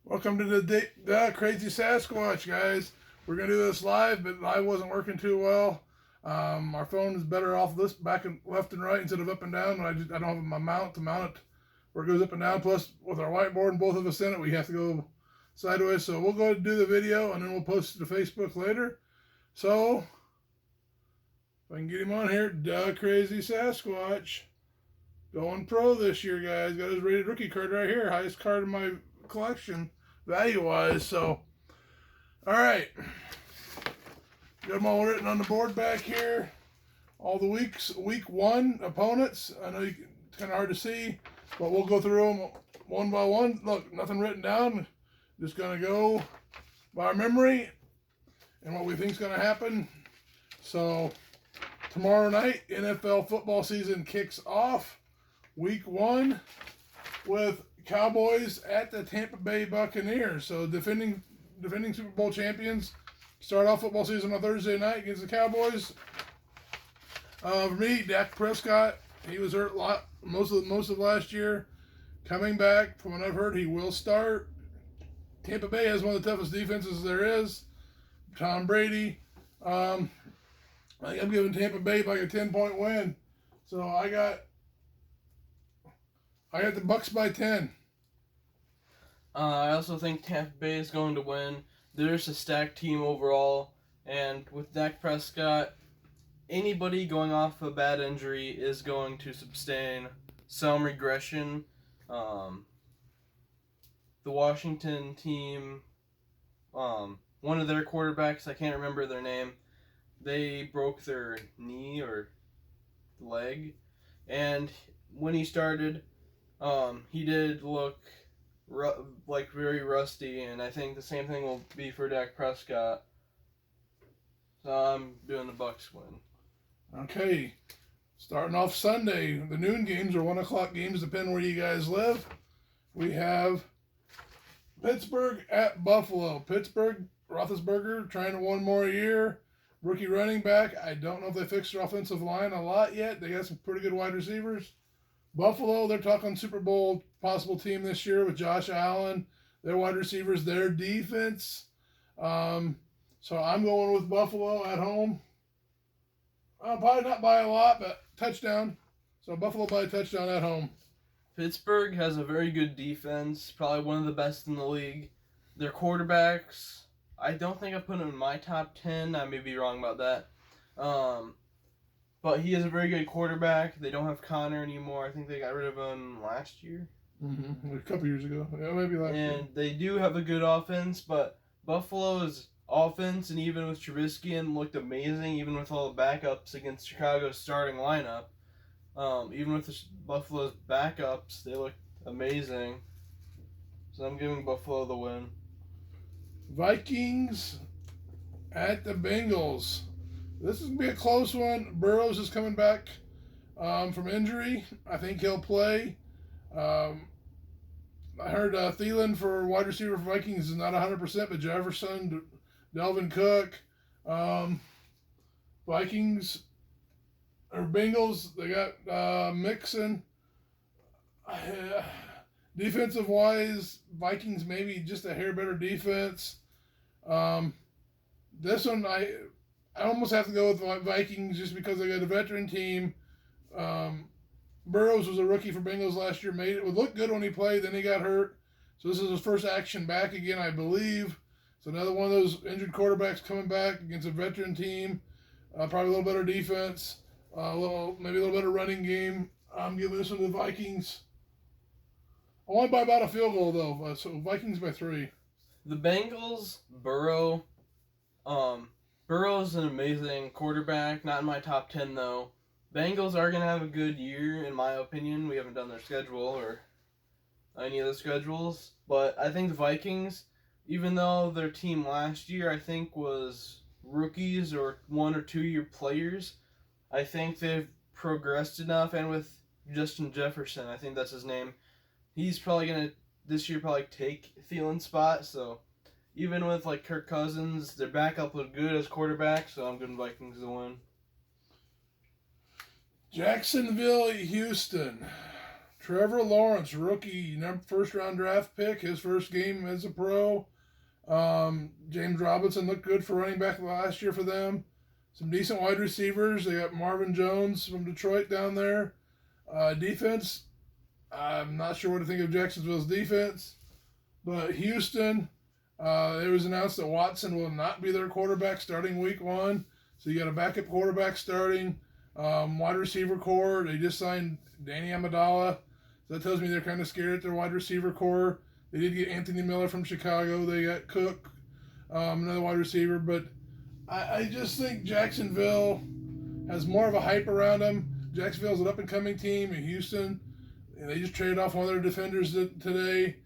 Welcome to the Crazy Sasquatch, guys. We're going to do this live, but live wasn't working too well. Our phone is better off this back and left and right instead of up and down. I don't have my mount to mount it where it goes up and down. Plus, with our whiteboard and both of us in it, we have to go sideways. So we'll go ahead and do the video, and then we'll post it to Facebook later. So, if I can get him on here, the Crazy Sasquatch. Going pro this year, guys. Got his rated rookie card right here. Highest card in my collection, value-wise. So, all right. Got them all written on the board back here. All the week one opponents. I know it's kind of hard to see, but we'll go through them one by one. Look, nothing written down. Just going to go by our memory and what we think is going to happen. So, tomorrow night, NFL football season kicks off. Week one with Cowboys at the Tampa Bay Buccaneers. So defending Super Bowl champions start off football season on Thursday night against the Cowboys. For me, Dak Prescott, he was hurt most of last year. Coming back, from what I've heard, he will start. Tampa Bay has one of the toughest defenses there is. Tom Brady. I'm giving Tampa Bay like a 10-point win. So I got the Bucs by 10. I also think Tampa Bay is going to win. They're just a stacked team overall, and with Dak Prescott, anybody going off a bad injury is going to sustain some regression. The Washington team, one of their quarterbacks, I can't remember their name, they broke their knee or leg, and when he started, he did look like very rusty, and I think the same thing will be for Dak Prescott. So I'm doing the Bucs win. Okay, starting off Sunday, the noon games or 1 o'clock games, depending where you guys live. We have Pittsburgh at Buffalo. Pittsburgh, Roethlisberger trying to one more year. Rookie running back. I don't know if they fixed their offensive line a lot yet. They got some pretty good wide receivers. Buffalo, they're talking Super Bowl possible team this year with Josh Allen, their wide receivers, their defense. So I'm going with Buffalo at home. Probably not by a lot, but touchdown. So Buffalo by a touchdown at home. Pittsburgh has a very good defense, probably one of the best in the league. Their quarterbacks, I don't think I put them in my top 10. I may be wrong about that. But he is a very good quarterback. They don't have Connor anymore. I think they got rid of him last year. Mm-hmm. A couple years ago. Yeah, maybe last year. And they do have a good offense, but Buffalo's offense, and even with Trubisky, looked amazing, even with all the backups against Chicago's starting lineup. Even with Buffalo's backups, they looked amazing. So I'm giving Buffalo the win. Vikings at the Bengals. This is going to be a close one. Burrows is coming back from injury. I think he'll play. I heard Thielen for wide receiver for Vikings is not 100%, but Jefferson, Delvin Cook, Vikings or Bengals, they got Mixon. Defensive-wise, Vikings maybe just a hair better defense. This one, I almost have to go with Vikings just because they got a veteran team. Burrows was a rookie for Bengals last year. It would look good when he played, then he got hurt. So this is his first action back again, I believe. So another one of those injured quarterbacks coming back against a veteran team. Probably a little better defense. Maybe a little better running game. I'm giving this one to the Vikings. I want by about a field goal, though. So Vikings by 3. The Bengals, Burrow. Burrow's an amazing quarterback. Not in my top 10, though. Bengals are going to have a good year, in my opinion. We haven't done their schedule or any of the schedules. But I think the Vikings, even though their team last year, I think, was rookies or 1 or 2 year players, I think they've progressed enough. And with Justin Jefferson, I think that's his name, he's probably going to, this year, probably take Thielen's spot. So even with like Kirk Cousins, their backup looked good as quarterback, so I'm giving Vikings to win. Jacksonville, Houston. Trevor Lawrence, rookie, first round draft pick, his first game as a pro. James Robinson looked good for running back last year for them. Some decent wide receivers. They got Marvin Jones from Detroit down there. Defense, I'm not sure what to think of Jacksonville's defense. But Houston, it was announced that Watson will not be their quarterback starting week 1. So you got a backup quarterback starting. Wide receiver core, they just signed Danny Amendola. So that tells me they're kind of scared at their wide receiver core. They did get Anthony Miller from Chicago. They got Cook, another wide receiver. But I just think Jacksonville has more of a hype around them. Jacksonville's an up-and-coming team in Houston. And they just traded off one of their defenders today.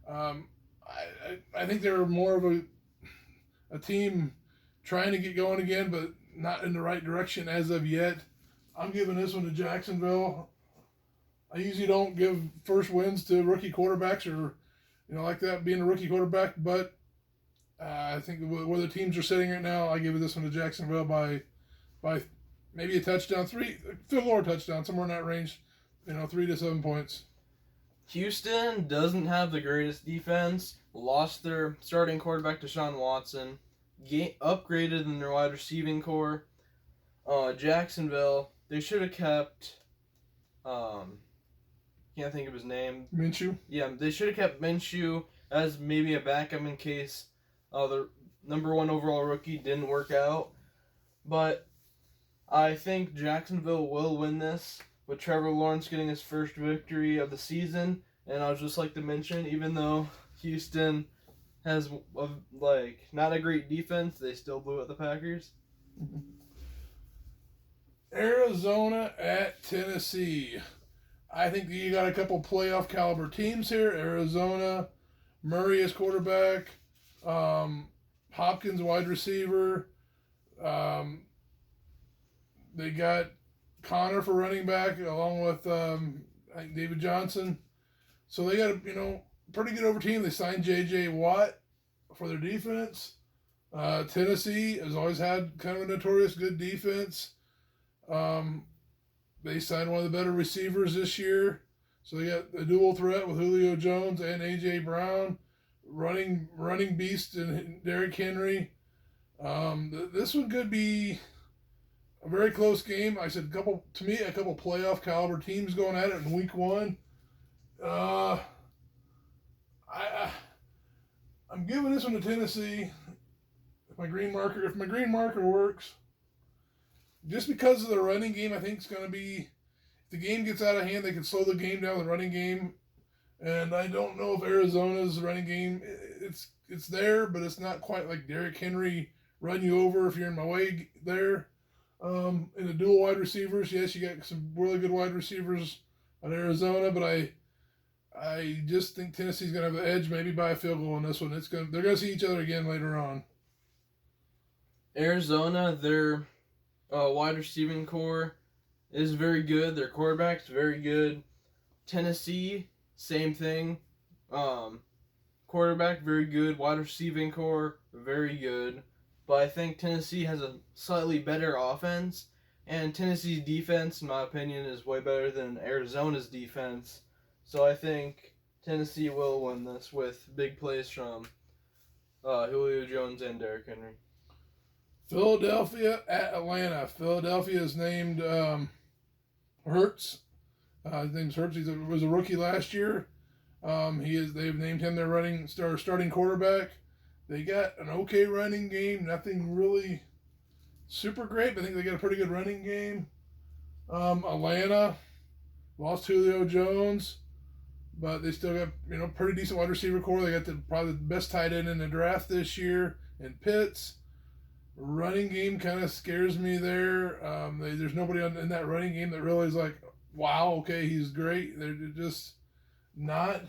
I think they're more of a team trying to get going again, but not in the right direction as of yet. I'm giving this one to Jacksonville. I usually don't give first wins to rookie quarterbacks or, like that being a rookie quarterback, but I think where the teams are sitting right now, I give this one to Jacksonville by maybe a touchdown, field goal or touchdown, somewhere in that range, 3 to 7 points. Houston doesn't have the greatest defense. Lost their starting quarterback Deshaun Watson. Upgraded in their wide receiving core. Jacksonville, they should have kept. Can't think of his name. Minshew. Yeah, they should have kept Minshew as maybe a backup in case the number 1 overall rookie didn't work out. But I think Jacksonville will win this, with Trevor Lawrence getting his first victory of the season. And I would just like to mention, even though Houston has not a great defense, they still blew out the Packers. Arizona at Tennessee. I think you got a couple playoff caliber teams here. Arizona, Murray as quarterback, Hopkins wide receiver. They got Connor for running back, along with I think David Johnson. So they got a pretty good over team. They signed J.J. Watt for their defense. Tennessee has always had kind of a notorious good defense. They signed one of the better receivers this year. So they got a dual threat with Julio Jones and A.J. Brown. Running beast and Derrick Henry. This one could be a very close game. I said a couple playoff caliber teams going at it in week 1. I'm giving this one to Tennessee. If my green marker works, just because of the running game, I think it's going to be. If the game gets out of hand, they can slow the game down. The running game, and I don't know if Arizona's running game. It's there, but it's not quite like Derrick Henry run you over if you're in my way there. In the dual wide receivers, yes, you got some really good wide receivers at Arizona, but I just think Tennessee's gonna have the edge, maybe by a field goal on this one. They're gonna see each other again later on. Arizona, their wide receiving core is very good. Their quarterback's very good. Tennessee, same thing. Quarterback very good. Wide receiving core very good. But I think Tennessee has a slightly better offense, and Tennessee's defense, in my opinion, is way better than Arizona's defense. So I think Tennessee will win this with big plays from Julio Jones and Derrick Henry. Philadelphia at Atlanta. Philadelphia is named Hurts. His name's Hurts. He was a rookie last year. They've named him their starting quarterback. They got an okay running game. Nothing really super great, but I think they got a pretty good running game. Atlanta lost Julio Jones, but they still got pretty decent wide receiver core. They got probably the best tight end in the draft this year in Pitts. Running game kind of scares me there. There's nobody in that running game that really is like, wow, okay, he's great. They're just not.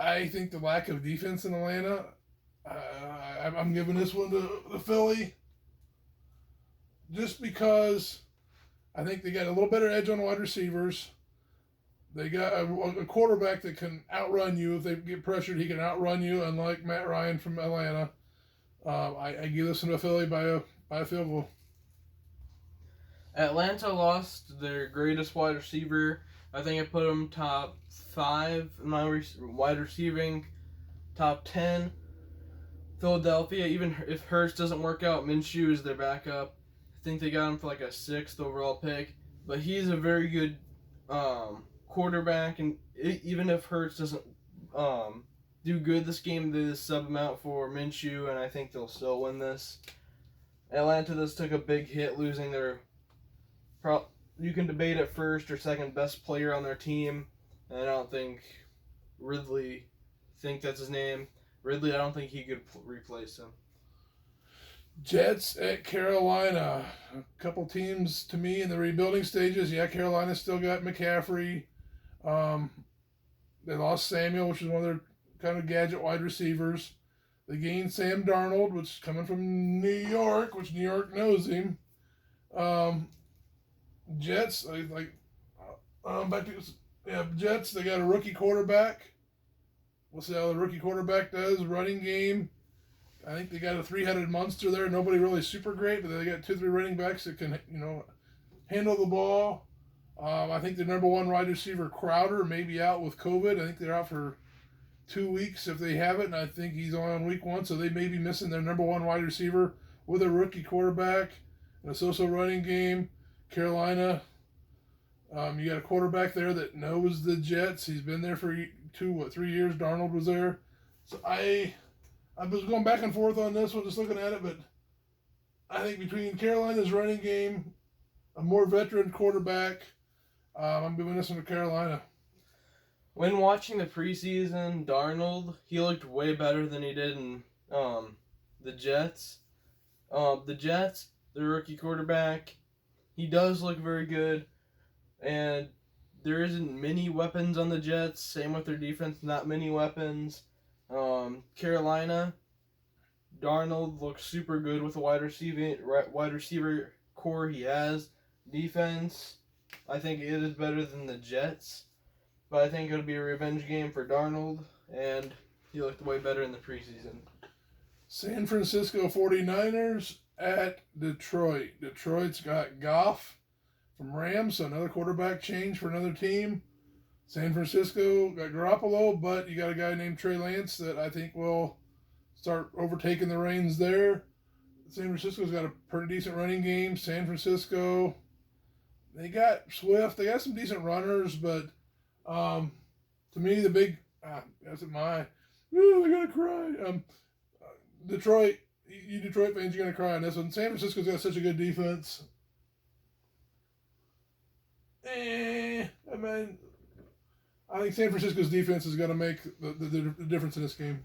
I think the lack of defense in Atlanta, I'm giving this one to Philly. Just because I think they got a little better edge on wide receivers. They got a quarterback that can outrun you. If they get pressured, he can outrun you, unlike Matt Ryan from Atlanta. I give this one to Philly by a field goal. Atlanta lost their greatest wide receiver. I think I put him top 5 in my wide receiving, top 10. Philadelphia, even if Hurts doesn't work out, Minshew is their backup. I think they got him for like a 6th overall pick. But he's a very good quarterback, and even if Hurts doesn't do good this game, they just sub him out for Minshew, and I think they'll still win this. Atlanta just took a big hit losing their you can debate at first or second best player on their team. And I don't think Ridley, think that's his name. Ridley, I don't think he could replace him. Jets at Carolina. A couple teams to me in the rebuilding stages. Yeah, Carolina still got McCaffrey. They lost Samuel, which is one of their kind of gadget wide receivers. They gained Sam Darnold, which is coming from New York, which New York knows him. Jets, back to Jets. They got a rookie quarterback. We'll see how the rookie quarterback does. Running game. I think they got a three-headed monster there. Nobody really super great, but they got 2-3 running backs that can, handle the ball. I think the number one wide receiver, Crowder, may be out with COVID. I think they're out for 2 weeks if they have it, and I think he's on week 1, so they may be missing their number one wide receiver with a rookie quarterback and a so-so running game. Carolina, you got a quarterback there that knows the Jets. He's been there for 3 years. Darnold was there. So I was going back and forth on this one, just looking at it, but I think between Carolina's running game, a more veteran quarterback, I'm giving this one to Carolina. When watching the preseason, Darnold, he looked way better than he did in the Jets. The Jets, the rookie quarterback, he does look very good, and there isn't many weapons on the Jets. Same with their defense, not many weapons. Carolina, Darnold looks super good with the wide receiver core he has. Defense, I think it is better than the Jets, but I think it'll be a revenge game for Darnold, and he looked way better in the preseason. San Francisco 49ers at Detroit. Detroit's got Goff from Rams, so another quarterback change for another team. San Francisco got Garoppolo, but you got a guy named Trey Lance that I think will start overtaking the reins there. San Francisco's got a pretty decent running game. San Francisco, they got Swift. They got some decent runners, but to me, the big, that's my, I'm going to cry. Detroit, you Detroit fans, you're going to cry on this one. San Francisco's got such a good defense. I think San Francisco's defense is going to make the difference in this game.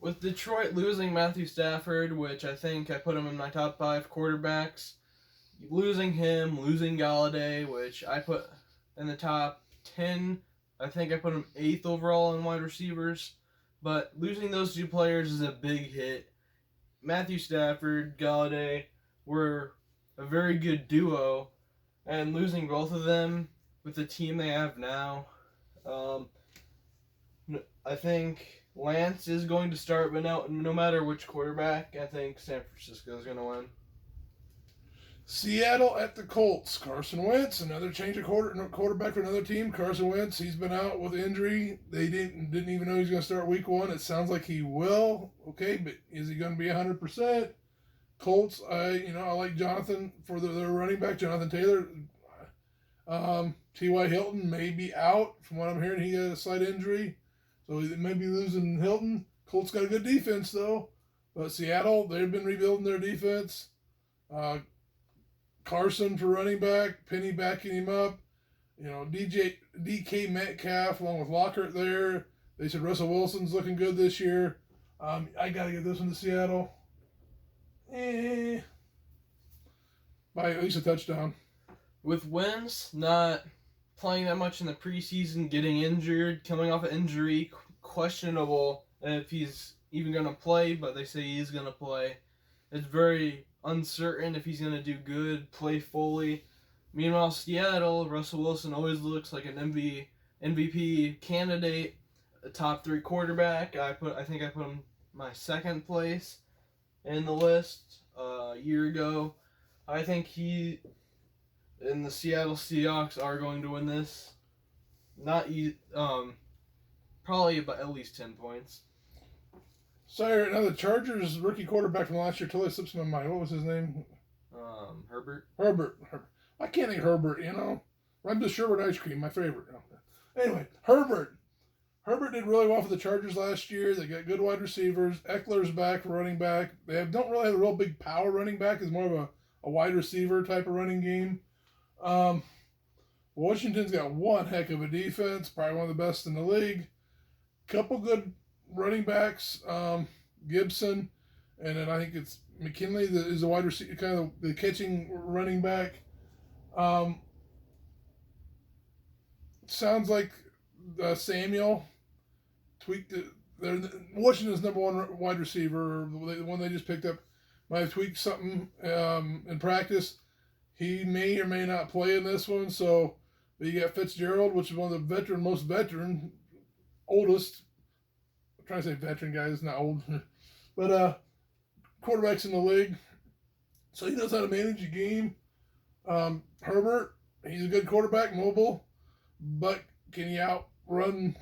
With Detroit losing Matthew Stafford, which I think I put him in my top 5 quarterbacks, losing him, losing Galladay, which I put in the top 10, I think I put him 8th overall in wide receivers, but losing those 2 players is a big hit. Matthew Stafford, Galladay were a very good duo, and losing both of them with the team they have now, I think Lance is going to start, but no matter which quarterback, I think San Francisco is going to win. Seattle at the Colts. Carson Wentz, another change of quarterback for another team. Carson Wentz, he's been out with injury. They didn't even know he was going to start week 1. It sounds like he will. Okay, but is he going to be 100%? Colts, I like Jonathan for their running back, Jonathan Taylor. T.Y. Hilton may be out. From what I'm hearing, he had a slight injury. So they may be losing Hilton. Colts got a good defense, though. But Seattle, they've been rebuilding their defense. Carson for running back. Penny backing him up. DK Metcalf along with Lockhart there. They said Russell Wilson's looking good this year. I got to give this one to Seattle. By at least a touchdown. With Wentz not playing that much in the preseason, getting injured, coming off an injury, questionable if he's even going to play, but they say he's going to play. It's very uncertain if he's going to do good, play fully. Meanwhile, Seattle, Russell Wilson always looks like an MVP candidate, a top 3 quarterback. I think I put him my 2nd place in the list a year ago. I think he And the Seattle Seahawks are going to win this. Probably about at least 10 points. Sorry, right now the Chargers rookie quarterback from last year totally slips my mind. What was his name? Herbert. Herbert. I can't think Herbert, you know. I'm just Sherbert ice cream, my favorite. Anyway, Herbert. Herbert did really well for the Chargers last year. They got good wide receivers. Eckler's back for running back. Don't really have a real big power running back. It's more of a wide receiver type of running game. Washington's got one heck of a defense, probably one of the best in the league. Couple good running backs, Gibson, and then I think it's McKinley that is a wide receiver, kind of the catching running back. Sounds like Samuel tweaked it. Washington's number one wide receiver, the one they just picked up, might have tweaked something in practice. He may or may not play in this one. So you got Fitzgerald, which is one of the most veteran, oldest. I'm trying to say veteran guys, not old, but quarterbacks in the league. So he knows how to manage a game. Herbert, he's a good quarterback, mobile, but can he outrun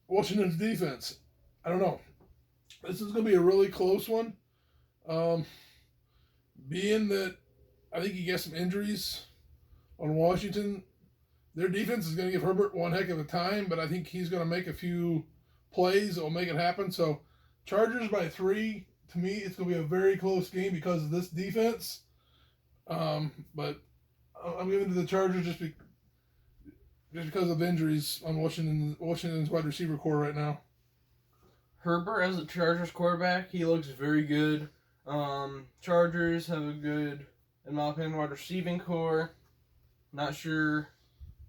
Washington's defense? I don't know. This is going to be a really close one. Being that I think you get some injuries on Washington, their defense is going to give Herbert one heck of a time, but I think he's going to make a few plays that will make it happen. So Chargers by 3. To me, it's going to be a very close game because of this defense. But I'm giving it to the Chargers just because of injuries on Washington's wide receiver core right now. Herbert as a Chargers quarterback, he looks very good. Chargers have a good, in my opinion, wide receiving core. Not sure,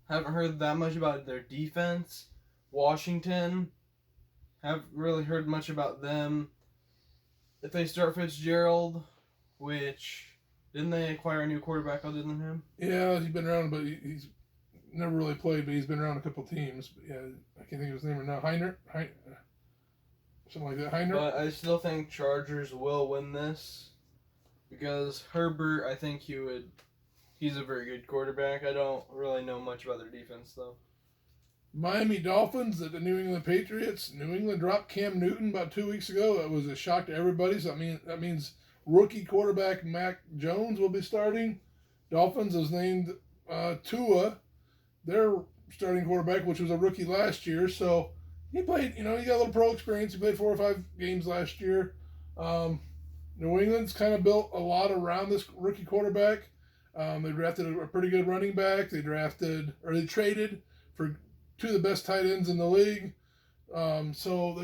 haven't heard that much about their defense. Washington, haven't really heard much about them. If they start Fitzgerald, which, didn't they acquire a new quarterback other than him? Yeah, he's been around, but he's never really played, but he's been around a couple teams. But yeah, I can't think of his name right now. Something like that. Heiner. But I still think Chargers will win this because Herbert, I think he's a very good quarterback. I don't really know much about their defense, though. Miami Dolphins at the New England Patriots. New England dropped Cam Newton about 2 weeks ago. That was a shock to everybody. So that means rookie quarterback Mac Jones will be starting. Dolphins has named Tua their starting quarterback, which was a rookie last year. So he played, he got a little pro experience. He played 4 or 5 games last year. New England's kind of built a lot around this rookie quarterback. They drafted a pretty good running back. They traded for 2 of the best tight ends in the league. So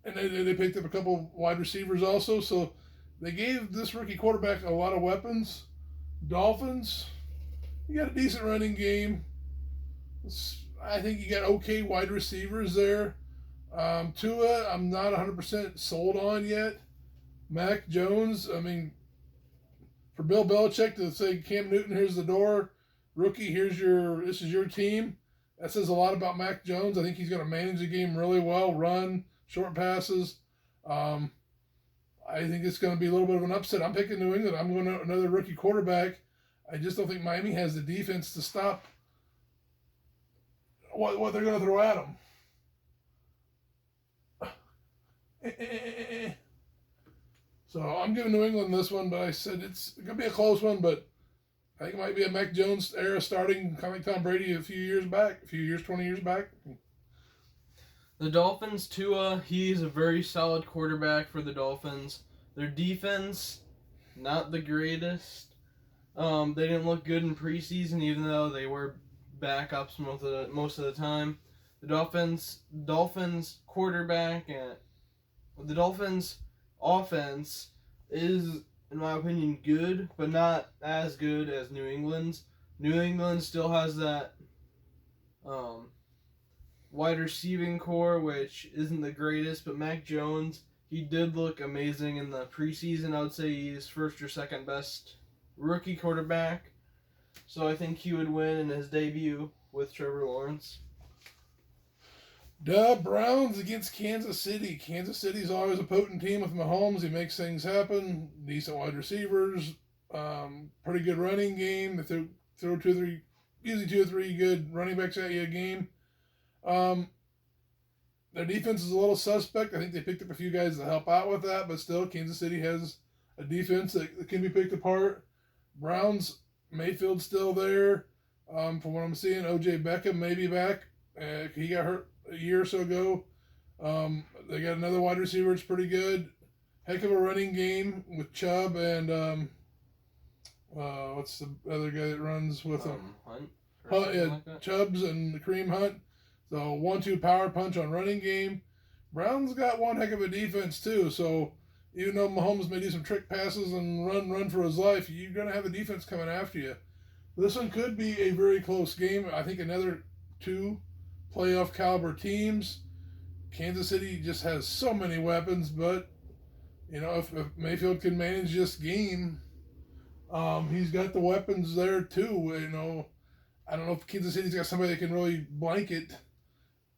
they picked up a couple wide receivers also. So they gave this rookie quarterback a lot of weapons. Dolphins, you got a decent running game. I think you got okay wide receivers there. Tua, I'm not 100% sold on yet. Mac Jones, for Bill Belichick to say Cam Newton, here's the door, rookie, this is your team. That says a lot about Mac Jones. I think he's going to manage the game really well, run, short passes. I think it's going to be a little bit of an upset. I'm picking New England. I'm going to another rookie quarterback. I just don't think Miami has the defense to stop what they're going to throw at them. So I'm giving New England this one, but I said it's going to be a close one, but I think it might be a Mac Jones era starting, kind of like Tom Brady a few years, 20 years back. The Dolphins, Tua, he's a very solid quarterback for the Dolphins. Their defense, not the greatest. They didn't look good in preseason, even though they were backups most of the time. The Dolphins quarterback and the Dolphins offense is, in my opinion, good, but not as good as New England's. New England still has that wide receiving core, which isn't the greatest, but Mac Jones, he did look amazing in the preseason. I would say he's first or second best rookie quarterback. So I think he would win in his debut with Trevor Lawrence. The Browns against Kansas City. Kansas City's always a potent team with Mahomes. He makes things happen. Decent wide receivers. Pretty good running game. They threw throw usually 2 or 3 good running backs at you a game. Their defense is a little suspect. I think they picked up a few guys to help out with that, but still, Kansas City has a defense that can be picked apart. Browns, Mayfield's still there. From what I'm seeing, O.J. Beckham may be back. He got hurt a year or so ago. They got another wide receiver that's pretty good. Heck of a running game with Chubb and what's the other guy that runs with him? Hunt. Yeah, Like that. Chubbs and Kareem Hunt. So 1-2 power punch on running game. Brown's got one heck of a defense too. So even though Mahomes may do some trick passes and run for his life, you're gonna have a defense coming after you. This one could be a very close game. I think another 2 playoff caliber teams. Kansas City just has so many weapons, but if Mayfield can manage this game, he's got the weapons there too. I don't know if Kansas City's got somebody that can really blanket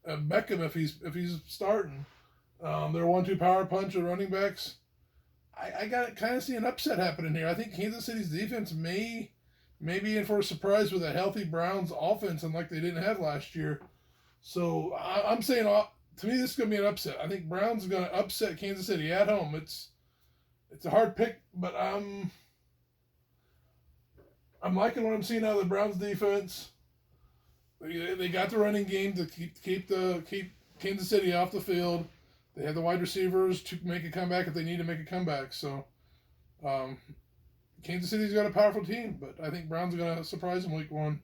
Beckham if he's starting. Their 1-2 power punch of running backs. I got kind of see an upset happening here. I think Kansas City's defense may be in for a surprise with a healthy Browns offense, and like they didn't have last year. So I'm saying, to me, this is going to be an upset. I think Browns are going to upset Kansas City at home. It's a hard pick, but I'm liking what I'm seeing out of the Browns defense. They got the running game to keep Kansas City off the field. They have the wide receivers to make a comeback if they need to make a comeback. So, Kansas City's got a powerful team, but I think Browns are going to surprise them week 1.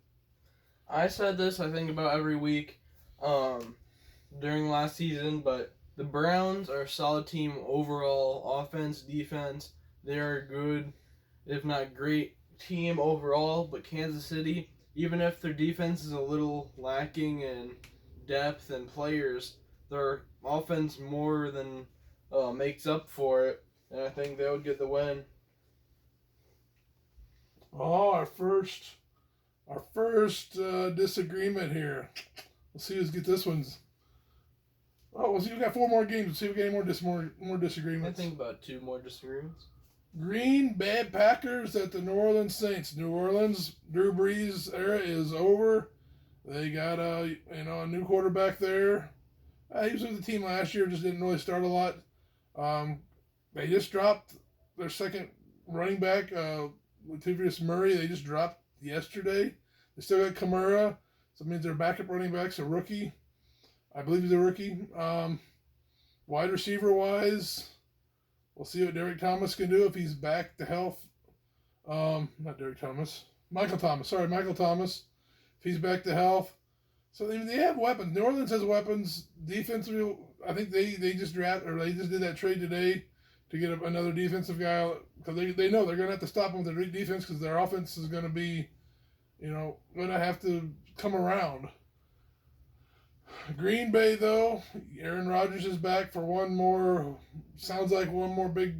I said this, I think, about every week during last season, but the Browns are a solid team overall, offense, defense. They are a good, if not great, team overall, but Kansas City, even if their defense is a little lacking in depth and players, their offense more than makes up for it, and I think they would get the win. Oh, our first disagreement here. Let's see who's get this one's. Oh, we'll see. We got 4 more games. Let's see if we get any more disagreements. I think about 2 more disagreements. Green Bay Packers at the New Orleans Saints. New Orleans, Drew Brees era is over. They got a new quarterback there. He was with the team last year, just didn't really start a lot. They just dropped their second running back, Latavius Murray. They just dropped yesterday. They still got Kamara, so it means their backup running back's a rookie. I believe he's a rookie. Wide receiver wise, we'll see what Derek Thomas can do if he's back to health. Not Derek Thomas. Michael Thomas. Sorry, Michael Thomas. If he's back to health. So they have weapons. New Orleans has weapons. Defensively, I think they just did that trade today to get another defensive guy because they know they're going to have to stop them with their defense because their offense is going to be, going to have to come around. Green Bay, though, Aaron Rodgers is back for one more big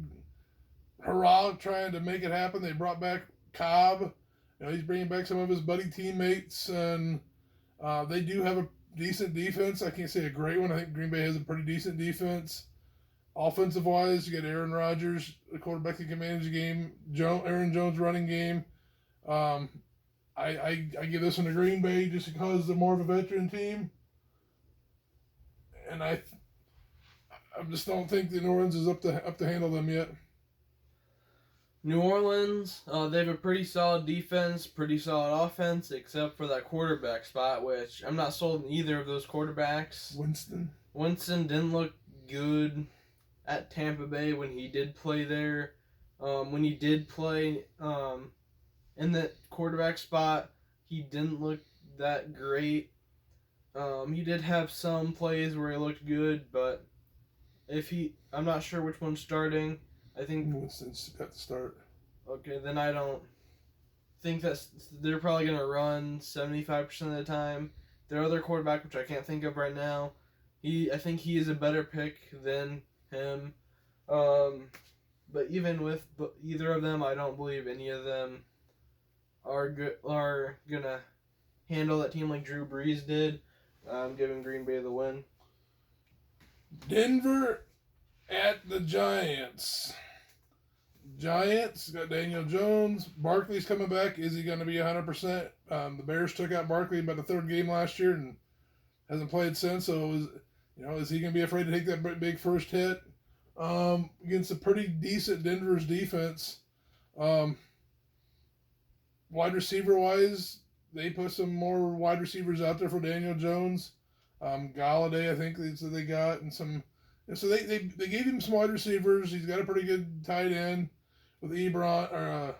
hurrah trying to make it happen. They brought back Cobb. He's bringing back some of his buddy teammates, and they do have a decent defense. I can't say a great one. I think Green Bay has a pretty decent defense. Offensive-wise, you got Aaron Rodgers, the quarterback that can manage the game. Aaron Jones running game. I give this one to Green Bay just because they're more of a veteran team. And I just don't think the New Orleans is up to handle them yet. New Orleans, they have a pretty solid defense, pretty solid offense, except for that quarterback spot, which I'm not sold on either of those quarterbacks. Winston didn't look good at Tampa Bay when he did play there. When he did play in that quarterback spot, he didn't look that great. He did have some plays where he looked good, but I'm not sure which one's starting. I think Winston's got to start. Okay, then I don't think they're probably gonna run 75% of the time. Their other quarterback, which I can't think of right now, I think he is a better pick than him. But even with either of them, I don't believe any of them are gonna handle that team like Drew Brees did. I'm giving Green Bay the win. Denver at the Giants. Giants got Daniel Jones. Barkley's coming back. Is he going to be 100%? The Bears took out Barkley about the third game last year and hasn't played since. So, is he going to be afraid to take that big first hit against a pretty decent Denver's defense? Wide receiver wise, they put some more wide receivers out there for Daniel Jones. Galladay, I think they got, and some. And so they gave him some wide receivers. He's got a pretty good tight end with Ebron or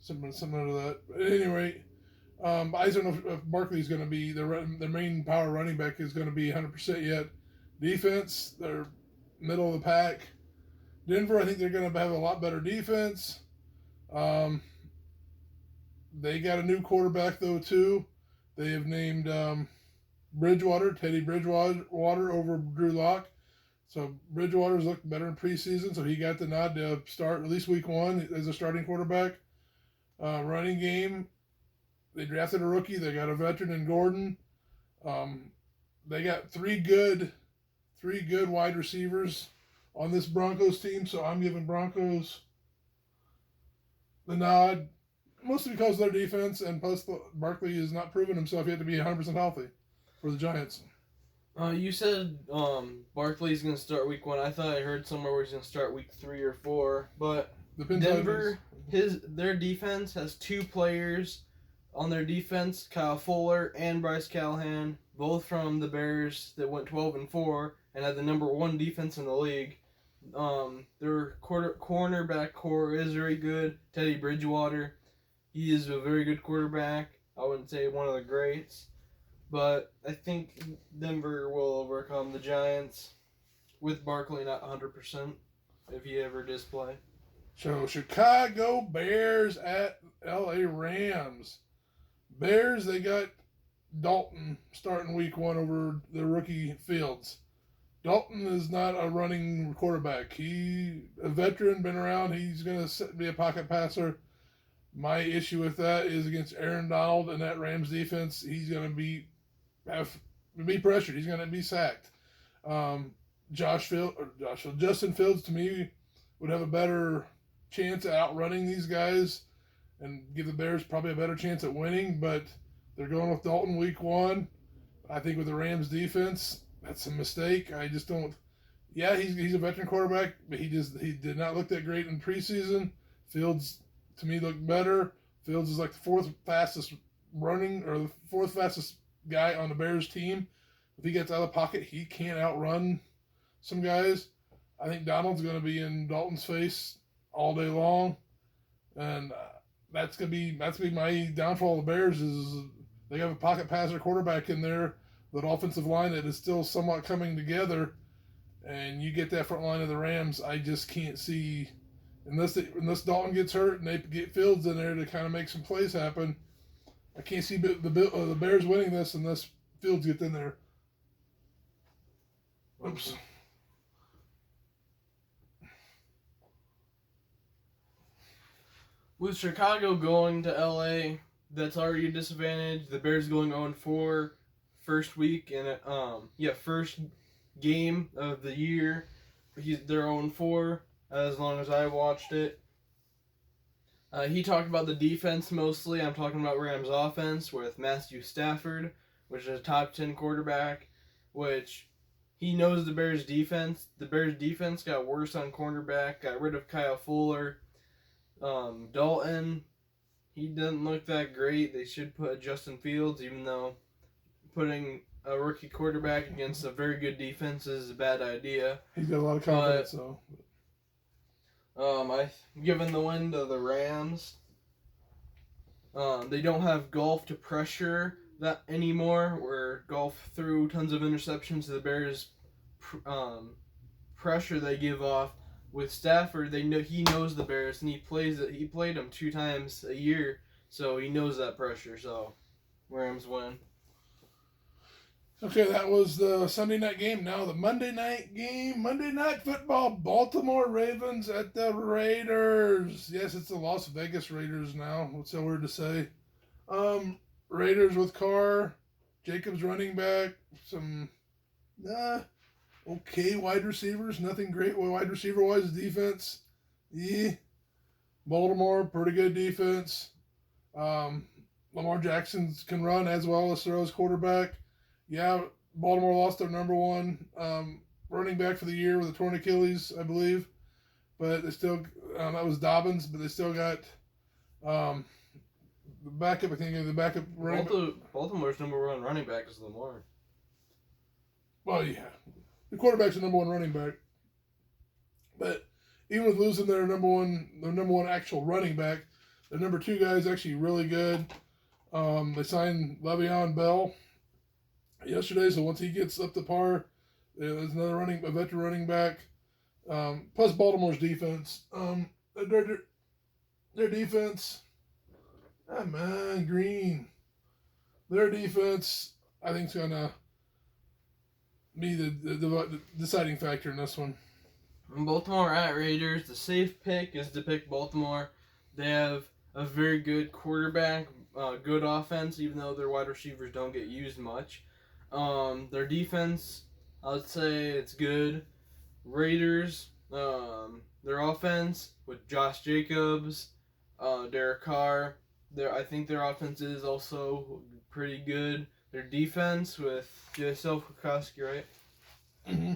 something out of that. But at any rate, I don't know if Barkley's going to be their main power running back is going to be 100% yet. Defense, they're middle of the pack. Denver, I think they're going to have a lot better defense. They got a new quarterback though too. They have named Teddy Bridgewater over Drew Lock. So Bridgewater's looked better in preseason, so he got the nod to start at least week 1 as a starting quarterback. Running game, they drafted a rookie. They got a veteran in Gordon. They got three good wide receivers on this Broncos team, so I'm giving Broncos the nod, mostly because of their defense, and plus Barkley has not proven himself yet to be 100% healthy for the Giants. You said Barkley's going to start week 1. I thought I heard somewhere where he's going to start week 3 or 4. But Depends Denver, their defense has 2 players on their defense, Kyle Fuller and Bryce Callahan, both from the Bears that went 12-4 and had the number 1 defense in the league. Their cornerback core is very good. Teddy Bridgewater, he is a very good quarterback. I wouldn't say one of the greats. But I think Denver will overcome the Giants with Barkley not 100% if he ever does play. So Chicago Bears at LA Rams. Bears, they got Dalton starting week 1 over the rookie Fields. Dalton is not a running quarterback. He a veteran, been around. He's going to be a pocket passer. My issue with that is against Aaron Donald and that Rams defense. He's going to be pressured. He's going to be sacked. Justin Fields to me would have a better chance at outrunning these guys and give the Bears probably a better chance at winning. But they're going with Dalton week 1. I think with the Rams defense, that's a mistake. I just don't. Yeah, he's a veteran quarterback, but he did not look that great in preseason. Fields to me looked better. Fields is like the 4th fastest guy on the Bears team. If he gets out of the pocket, he can't outrun some guys. I think Donald's going to be in Dalton's face all day long, and that's gonna be my downfall of the Bears is they have a pocket passer quarterback in there, that offensive line that is still somewhat coming together, and you get that front line of the Rams. I just can't see unless Dalton gets hurt and they get Fields in there to kind of make some plays happen. I can't see the Bears winning this unless Fields gets in there. Oops. With Chicago going to LA, that's already a disadvantage. The Bears going 0-4 first week and first game of the year. They're 0-4 as long as I watched it. He talked about the defense mostly. I'm talking about Rams offense with Matthew Stafford, which is a top 10 quarterback, which he knows the Bears defense. The Bears defense got worse on cornerback, got rid of Kyle Fuller. Dalton, he doesn't look that great. They should put Justin Fields, even though putting a rookie quarterback against a very good defense is a bad idea. He's got a lot of confidence, though. I've given the win to the Rams. They don't have Golf to pressure that anymore, where Golf threw tons of interceptions to the Bears. Pressure they give off. With Stafford, he knows the Bears, and he played them 2 times a year, so he knows that pressure. So, Rams win. Okay, that was the Sunday night game. Now the Monday night game, Monday Night Football, Baltimore Ravens at the Raiders. Yes, it's the Las Vegas Raiders now. What's so weird to say? Raiders with Carr, Jacobs running back, some Okay wide receivers, nothing great wide receiver wise. Defense, yeah. Baltimore, pretty good defense. Um, Lamar Jackson can run as well as throw as quarterback. Yeah, Baltimore lost their number one running back for the year with a torn Achilles, I believe. But they still, that was Dobbins, but they still got um, the backup. I think the backup running back. Baltimore's number one running back is Lamar. Well, yeah, the quarterback's the number one running back. But even with losing their number one actual running back, the number two guy is actually really good. They signed Le'Veon Bell yesterday, so once he gets up to par, there's another a veteran running back. Plus Baltimore's defense. Their defense. Ah man, Green. Their defense, I think, is gonna be the deciding factor in this one. Baltimore at Raiders. The safe pick is to pick Baltimore. They have a very good quarterback, good offense, even though their wide receivers don't get used much. Their defense, I would say it's good. Raiders, their offense with Josh Jacobs, Derek Carr. I think their offense is also pretty good. Their defense with yourself, Kwiatkowski, right? Mm-hmm.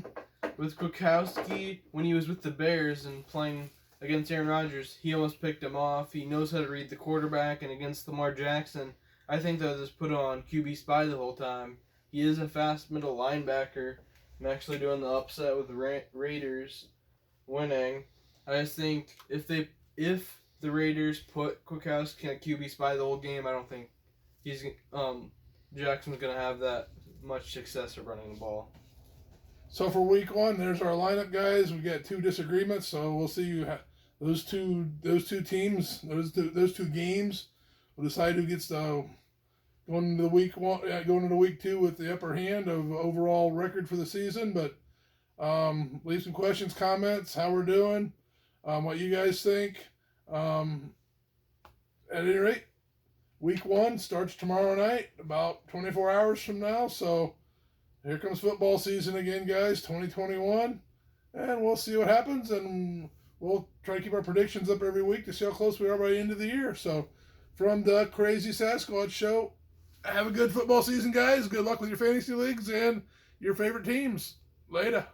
With Kwiatkowski, when he was with the Bears and playing against Aaron Rodgers, he almost picked him off. He knows how to read the quarterback, and against Lamar Jackson, I think they'll just put him on QB spy the whole time. He is a fast middle linebacker. I'm actually doing the upset with the Raiders winning. I just think if the Raiders put Kwiatkowski on QB spy the whole game, I don't think Jackson's gonna have that much success at running the ball. So for week one, there's our lineup, guys. We got two disagreements, so we'll see those two teams, those two games will decide who gets to going into week two with the upper hand of overall record for the season. But leave some questions, comments, how we're doing, what you guys think. At any rate, week one starts tomorrow night, about 24 hours from now. So here comes football season again, guys, 2021. And we'll see what happens, and we'll try to keep our predictions up every week to see how close we are by the end of the year. So from the Crazy Sasquatch Show, have a good football season, guys. Good luck with your fantasy leagues and your favorite teams. Later.